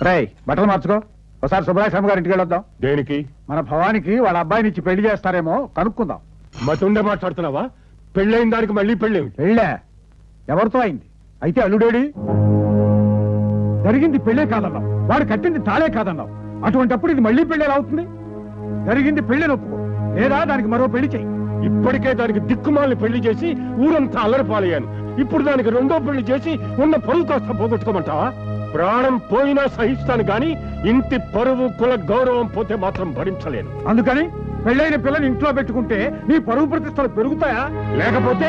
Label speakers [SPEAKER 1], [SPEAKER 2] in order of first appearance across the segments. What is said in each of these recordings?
[SPEAKER 1] రేయ్ బట్టలు మార్చుకో, ఒకసారి సుబ్బరాశ్రమ గారి ఇంటికి వెళ్ళొద్దాం.
[SPEAKER 2] దేనికి?
[SPEAKER 1] మన భవానికి వాళ్ళ అబ్బాయిని ఇచ్చి పెళ్లి చేస్తారేమో కనుక్కుందాం.
[SPEAKER 2] మతుండే మాట్లాడుతున్నావా? పెళ్ళైన దానికి మళ్ళీ పెళ్ళేమి?
[SPEAKER 1] పెళ్ళే ఎవరితో అయింది? అయితే అల్లుడేడి? జరిగింది పెళ్ళే కాదన్నావు, వాడు కట్టింది తాళే కాదన్నావు. అటువంటప్పుడు ఇది మళ్ళీ పెళ్ళేలా అవుతుంది? జరిగింది పెళ్లి నొప్పుకో, లేదా దానికి మరో పెళ్లి చెయ్యి.
[SPEAKER 2] ఇప్పటికే దానికి దిక్కుమాలని పెళ్లి చేసి ఊరంతా అల్లరిపాలయ్యాను. ఇప్పుడు దానికి రెండో పెళ్లి చేసి ఉన్న పరువు కాస్త పోగొట్టుకోమంటావా? ప్రాణం పోయినా సహిస్తాను గాని ఇంటి పరువు కుల గౌరవం పోతే మాత్రం భరించలేను.
[SPEAKER 1] అందుకని పెళ్ళైన పిల్లని ఇంట్లో పెట్టుకుంటే నీ పరువు ప్రతిష్టలు పెరుగుతాయా?
[SPEAKER 2] లేకపోతే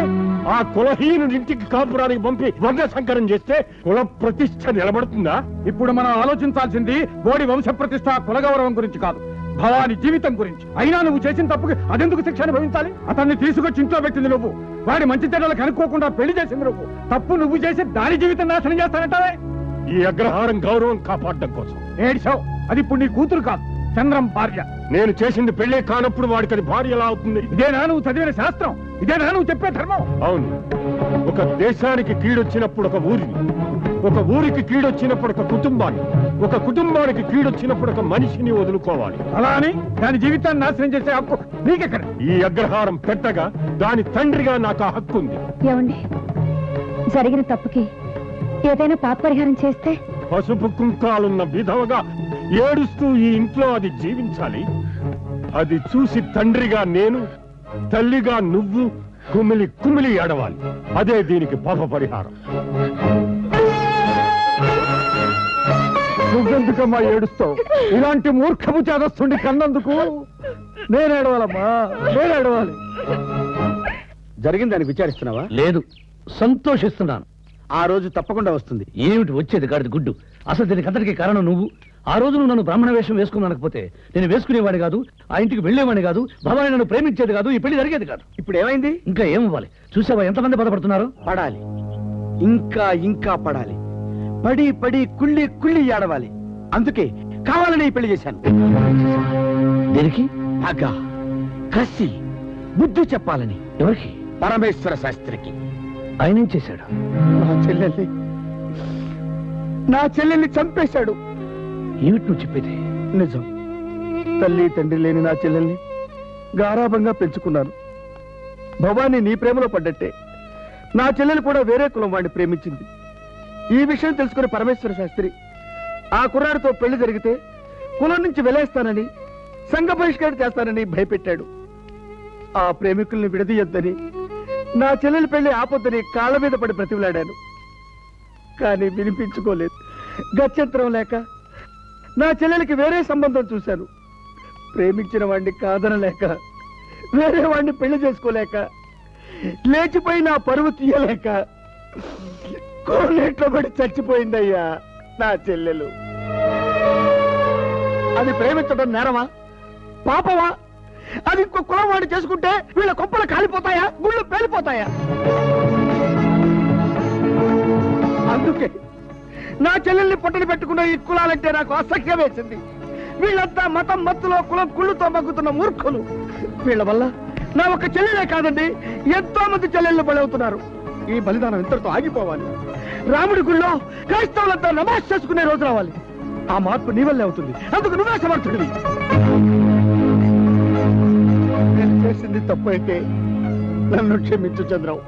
[SPEAKER 2] ఆ కులహీనుడి ఇంటికి కాపురానికి పంపి వర్ణ సంకరం చేస్తే కుల ప్రతిష్ట నిలబడుతుందా?
[SPEAKER 1] ఇప్పుడు మనం ఆలోచించాల్సింది బోడి వంశ ప్రతిష్ట కుల గౌరవం గురించి కాదు, భవాని జీవితం గురించి. అయినా నువ్వు చేసిన తప్పుకి అదెందుకు శిక్ష అనుభవించాలి? అతన్ని తీసుకొచ్చి ఇంట్లో పెట్టింది నువ్వు, వాడి మంచి చెడ్డలు కనుక్కోకుండా పెళ్లి చేసింది నువ్వు. తప్పు నువ్వు చేసి దాని జీవితం నాశనం చేస్తానంటావే?
[SPEAKER 2] ఈ అగ్రహారం గౌరవం కాపాడడం కోసం
[SPEAKER 1] ఏడ్చావు. అది ఇప్పుడు నీ కూతురు కాదు, చంద్రం భార్య.
[SPEAKER 2] నేను చేసింది పెళ్లే కానప్పుడు వాడికి అది భార్య ఎలా అవుతుంది?
[SPEAKER 1] ఇదేనా నువ్వు చదివిన శాస్త్రం? ఇదేనా నువ్వు చెప్పే ధర్మం?
[SPEAKER 2] అవును. ఒక దేశానికి కీడొచ్చినప్పుడు ఒక ఊరిని, ఒక ఊరికి కీడొచ్చినప్పుడు ఒక కుటుంబాన్ని, ఒక కుటుంబానికి కీడొచ్చినప్పుడు ఒక మనిషిని వదులుకోవాలి.
[SPEAKER 1] అలా అని దాని జీవితాన్ని నాశనం చేసే హక్కు నీకెక్కడ?
[SPEAKER 2] ఈ అగ్రహారం పెట్టగా దాని తండ్రిగా నాకు ఆ హక్కు ఉంది.
[SPEAKER 3] ఏమండి, జరిగిన తప్పుకి ఏదైనా పాప పరిహారం చేస్తే?
[SPEAKER 2] పసుపు కుంకాలున్న విధవగా ఏడుస్తూ ఈ ఇంట్లో అది జీవించాలి. అది చూసి తండ్రిగా నేను, తల్లిగా నువ్వు కుమిలి కుమిలి ఏడవాలి. అదే దీనికి పాప పరిహారం.
[SPEAKER 1] నువ్వెందుకమ్మా ఏడుస్తావు? ఇలాంటి మూర్ఖపు చేదస్తుండి కన్నందుకు నేనేడవాలమ్మా, నేనేడవాలి.
[SPEAKER 4] జరిగిందని విచారిస్తున్నావా?
[SPEAKER 5] లేదు, సంతోషిస్తున్నాను.
[SPEAKER 4] ఆ రోజు తప్పకుండా వస్తుంది.
[SPEAKER 5] ఏమిటి వచ్చేది గాడిది గుడ్డు? అసలు దీనికి అంతటికీ కారణం నువ్వు. ఆ రోజు నువ్వు నన్ను బ్రాహ్మణ వేషం వేసుకున్నానకపోతే నేను వేసుకునేవాడిని కాదు, ఆ ఇంటికి వెళ్లేవాడిని కాదు, భవాని నన్ను ప్రేమించేది కాదు, ఈ పెళ్లి జరిగేది కాదు.
[SPEAKER 4] ఇప్పుడు ఏమైంది?
[SPEAKER 5] ఇంకా ఏమవ్వాలి? చూసావా ఎంతమంది బాధపడుతున్నారు?
[SPEAKER 4] పడాలి, ఇంకా ఇంకా పడాలి. పడి పడి కుళ్ళి కుళ్ళి ఏడవాలి. అందుకే కావాలని ఈ పెళ్లి చేశాను.
[SPEAKER 5] దేనికి?
[SPEAKER 4] పగ, కసి, బుద్ధి చెప్పాలని.
[SPEAKER 5] ఎవరికి?
[SPEAKER 4] పరమేశ్వర శాస్త్రికి.
[SPEAKER 5] ఆయన ఏం చేశాడు?
[SPEAKER 4] నా చెల్లెల్ని చంపేశాడు.
[SPEAKER 5] ఏమిటి నువ్వు చెప్పేది?
[SPEAKER 4] నిజం. తల్లి తండ్రి లేని నా చెల్లెల్ని గారాభంగా పెంచుకున్నాను. భవాని నీ ప్రేమలో పడ్డట్టే నా చెల్లెలు కూడా వేరే కులం వాడిని ప్రేమించింది. ఈ విషయం తెలుసుకుని పరమేశ్వర శాస్త్రి ఆ కుర్రాడితో పెళ్లి జరిగితే కులం నుంచి వెలేస్తానని, సంఘ బహిష్కరణ చేస్తానని భయపెట్టాడు. ఆ ప్రేమికుల్ని విడదీయొద్దని, నా చెల్లెలి పెళ్లి ఆపొద్దని కాళ్ళ మీద పడి బ్రతిమలాడాను. కానీ వినిపించుకోలేదు. గత్యంతరం లేక నా చెల్లెలికి వేరే సంబంధం చూశాను. ప్రేమించిన వాడిని కాదనలేక, వేరే వాడిని పెళ్లి చేసుకోలేక, లేచిపోయి నా పరువు తీయలేక కోనేట్లో పడి చచ్చిపోయిందయ్యా నా చెల్లెలు. అది ప్రేమించడం నేరమా, పాపమా? అది ఇంకో కులం వాడిని చేసుకుంటే వీళ్ళ కొంపలు కాలిపోతాయా, గుళ్ళు పేలిపోతాయా? అందుకే నా చెల్లెల్ని పొట్టలు పెట్టుకున్న ఈ కులాలంటే నాకు అసహ్యం వేసింది. వీళ్ళంతా మతం మత్తులో కులం కుళ్ళుతో మగ్గుతున్న మూర్ఖులు. వీళ్ళ వల్ల నా ఒక చెల్లెలే కాదండి, ఎంతో మంది చెల్లెళ్ళు బలవుతున్నారు. ఈ బలిదానం ఇంతటితో ఆగిపోవాలి. రాముడి గుళ్ళో క్రైస్తవులంతా నమాజ్ చేసుకునే రోజు రావాలి. ఆ మార్పు నీ వల్లే అవుతుంది. అందుకు నువ్వే సమర్థుడివి. నేను చేసింది తప్పు అయితే నన్ను క్షమించు చంద్రం.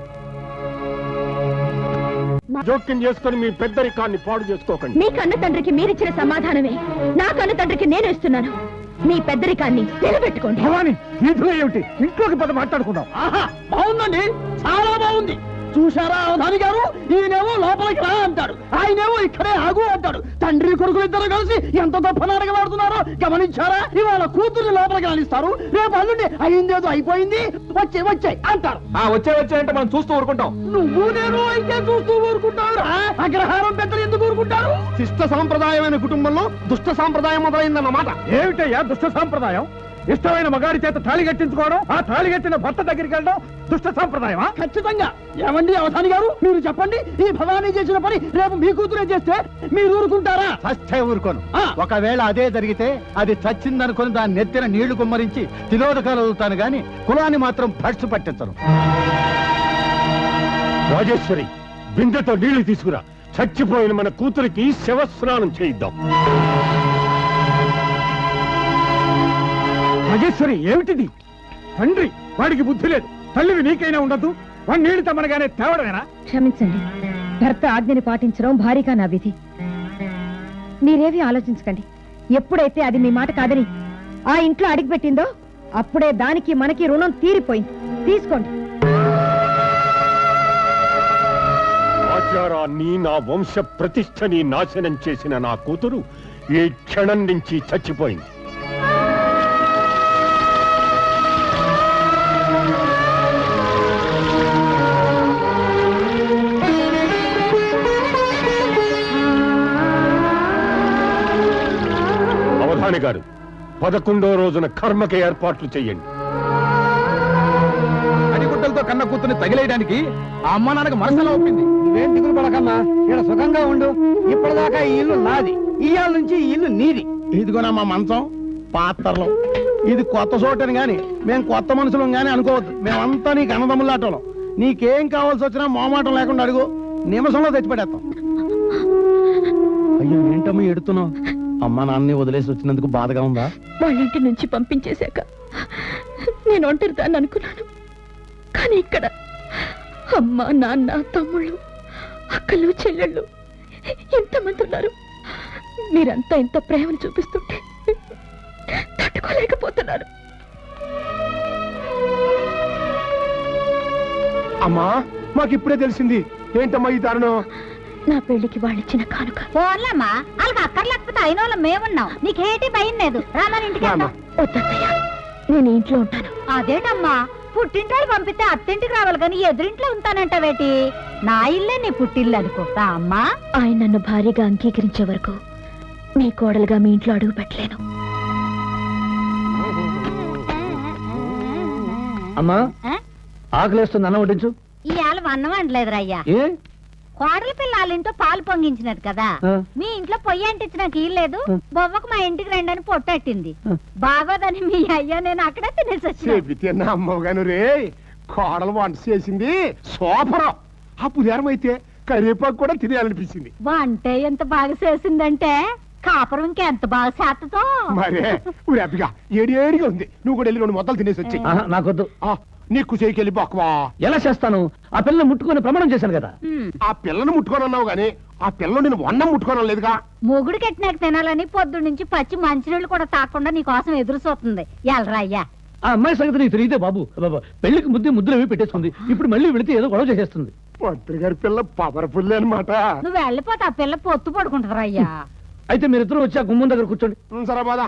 [SPEAKER 2] జోక్యం చేసుకుని మీ పెద్దరికాన్ని పాడు చేసుకోకండి.
[SPEAKER 3] మీ కన్న తండ్రికి మీరిచ్చిన సమాధానమే నా కన్న తండ్రికి నేను ఇస్తున్నాను. మీ పెద్దరికాన్ని నిలబెట్టుకోండి.
[SPEAKER 1] భవాని, వీధిలో ఏమిటి? ఇంట్లోకి పద మాట్లాడుకుందాం.
[SPEAKER 4] ఆహా, బాగుందండి, చాలా బాగుంది. చూశారా అవధాని గారు? ఈయనేమో లోపలికి రా అంటాడు, ఆయనేమో ఇక్కడే ఆగు అంటాడు. తండ్రి కొడుకులు ఇద్దరు కలిసి ఎంత గొప్ప నాటకమాడుతున్నారో గమనించారా? ఇవాళ కూతుర్ని లోపలికి రానిస్తారు, రేపు అల్లుండి అయిందేదో అయిపోయింది, వచ్చాయి అంటారు.
[SPEAKER 1] వచ్చే మనం చూస్తూ ఊరుకుంటాం.
[SPEAKER 4] నువ్వు నేను అయితే చూస్తూ ఊరుకుంటావు. అగ్రహారం పెద్దలు ఎందుకు ఊరుకుంటారు? శిష్ట సాంప్రదాయమైన కుటుంబంలో దుష్ట సాంప్రదాయం మొదలైందన్నమాట.
[SPEAKER 1] ఏమిటయ్యా దుష్ట సాంప్రదాయం? ఇష్టమైన మగాడి చేత తాళి కట్టించుకోవడం, ఆ తాళి కట్టిన భర్త దగ్గరికి వెళ్ళడం దుష్ట సాంప్రదాయమా?
[SPEAKER 4] ఖచ్చితంగా. ఏమండి అవధాని గారు, మీరు చెప్పండి, ఈ భవానీ చేసిన పని రేపు మీ కూతురే చేస్తే మీరు ఊరుకుంటారా?
[SPEAKER 6] చచ్చే ఊరుకోను. ఒకవేళ అదే జరిగితే అది చచ్చిందనుకుని దాన్ని నెత్తిన నీళ్లు కుమ్మరించి తిలోదకాలు వదులుతాను గాని కులాన్ని మాత్రం భ్రష్టు పట్టించను.
[SPEAKER 2] రాజేశ్వరి, బిందెతో నీళ్లు తీసుకురా. చచ్చిపోయిన మన కూతురికి శవస్నానం చేయిద్దాం.
[SPEAKER 1] మహేశ్వరి ఏమిటిది? తండ్రి వాడికి బుద్ధి లేదు, తల్లివి నీకైనా ఉండదు. వాడిని నీళ్లు తమ్మనగానే తేవడమేనా?
[SPEAKER 3] క్షమించండి, భర్త ఆజ్ఞని పాటించడం భారీగా నా విధి. మీరేవి ఆలోచించకండి. ఎప్పుడైతే అది మీ మాట కాదని ఆ ఇంట్లో అడిగిపెట్టిందో అప్పుడే దానికి మనకి రుణం తీరిపోయింది. తీసుకోండి.
[SPEAKER 2] ఆచారాన్ని, నా వంశ ప్రతిష్టని నాశనం చేసిన నా కూతురు ఈ క్షణం నుంచి చచ్చిపోయింది. అవధాని గారు, 11వ రోజున కర్మకి ఏర్పాట్లు చెయ్యండి.
[SPEAKER 1] అడిగుడ్డలతో కన్న కూతుని తగిలేయడానికి ఆ అమ్మ నాన్నకు మనసులో ఒప్పింది. నువ్వేం దిగులు పడకమ్మా, ఇక్కడ సుఖంగా ఉండు. ఇప్పటిదాకా ఈ ఇల్లు నాది, ఇయ్యాల నుంచి ఈ ఇల్లు నీది.
[SPEAKER 6] ఇదిగోనా మా మంచం, పాత్రలు. ఇది కొత్త చోటని గాని మేము కొత్త మనుషులం గాని అనుకోవద్దు. మేమంతా నీకు అన్నదమ్ములాటోళ్ళం. నీకేం కావాల్సి వచ్చినా మోమాటం లేకుండా అడుగు, నిమిషంలో తెచ్చిపెడేస్తాం. అయ్యో ఏంటమ్మా ఎడుతున్నావు? అమ్మా నాన్నని వదిలేసి వచ్చినందుకు బాధగా ఉందా?
[SPEAKER 3] వాళ్ళింటి నుంచి పంపించేశాక నేను ఒంటరిదాన్ని అనుకున్నాను. కానీ ఇక్కడ అమ్మ, నాన్న, తమ్ముళ్ళు, అక్కలు, చెల్లెళ్ళు ఎంతమంది ఉన్నారు. మీరంతా ఇంత ప్రేమను చూపిస్తుంటే తట్టుకోలేకపోతున్నారు.
[SPEAKER 2] అమ్మా, మాకిప్పుడే తెలిసింది. ఏంటమ్మా ఈ దారుణం?
[SPEAKER 3] నా పెళ్లికి వాళ్ళిచ్చిన కానుక.
[SPEAKER 7] ఫోన్లమ్మా, వాళ్ళకి అక్కర్లేకపోతే అయిన వాళ్ళం మేమున్నాం. నీకేటి భయం లేదు, రామని ఇంటికి వెళ్దాం.
[SPEAKER 3] వద్దత్తయ్య, నేను ఇంట్లో ఉంటాను.
[SPEAKER 7] అదేటమ్మా, పుట్టింటోళ్ళు పంపితే అత్తింటికి రావాలి కానీ ఎదురింట్లో ఉంటానంటావేటి? నా ఇల్లే నీ పుట్టిల్లు అనుకో. రా అమ్మా.
[SPEAKER 3] ఆయన నన్ను భారీగా అంగీకరించే వరకు నీ కోడలుగా మీ ఇంట్లో అడుగు పెట్టలేను.
[SPEAKER 5] అమ్మా,
[SPEAKER 7] ఆ?
[SPEAKER 5] ఆకలేస్తుంది, అన్నం వడ్డించు.
[SPEAKER 7] ఇవాళ అన్నం వండలేదురా అయ్యా.
[SPEAKER 5] ఏ?
[SPEAKER 7] కోడలి పిల్ల వాళ్ళ ఇంట్లో పాలు పొంగించినది కదా,
[SPEAKER 5] ఆ.
[SPEAKER 7] మీ ఇంట్లో పొయ్యి అంటించినాక ఇల్లేదు.
[SPEAKER 5] ఆ.
[SPEAKER 7] బొవ్వకు మా ఇంటికి రండి అని పొట్టట్టింది.
[SPEAKER 5] ఆ.
[SPEAKER 7] బాగోదని మీ అయ్యా నేను అక్కడే తినేసి వచ్చిన.
[SPEAKER 2] చెబితే నా అమ్మగాను రే, కోడలు వంట చేసింది సూపర్. ఆ పుదారం అయితే కరివేపాకు కూడా తినేయాలనిపించింది.
[SPEAKER 7] వంటే ఎంత బాగా చేసిందంటే కాపురం ఇంకెంత బాగా చేస్తతో.
[SPEAKER 2] మరే ఊరేపిగా ఏడిగా ఉంది. నువ్వు కూడా వెళ్ళి 2 మొత్తాలు తినేసి వచ్చి.
[SPEAKER 5] ఆహా, నాకొద్దు.
[SPEAKER 2] నీకు చేయికెళ్ళి బాక్వా.
[SPEAKER 5] ఎలా చేస్తాను? ఆ పిల్లని ముట్టుకొని ప్రమాణం చేశాను కదా.
[SPEAKER 2] ఆ పిల్లను ముట్టుకోనన్నావు గాని ఆ పిల్లను నేను వండం ముట్టుకోనం లేదుగా.
[SPEAKER 7] మొగుడు కట్టినాక తినాలని పొద్దు నుంచి పచ్చి మంచినీళ్ళు కూడా తాకుండా నీ కోసం ఎదురు చూస్తుంది. ఎల్రా అయ్యా.
[SPEAKER 5] ఆ అమ్మాయి సంగతి నీకు తెలియదే బాబు. బాబా, పెళ్లికి ముద్దులు అవి పెట్టేసుకుంది. ఇప్పుడు మళ్ళీ వెళితే ఏదో గొడవ చేసేస్తుంది.
[SPEAKER 2] పంతులు గారి పిల్ల పవర్ఫుల్ అనమాట.
[SPEAKER 7] నువ్వు వెళ్ళిపోతే ఆ పిల్ల పొత్తు పడుకుంటుందిరా అయ్యా.
[SPEAKER 5] అయితే మీరిద్దరూ వచ్చి ఆ గుమ్మం దగ్గర కూర్చోండి.
[SPEAKER 2] సరే బాధ.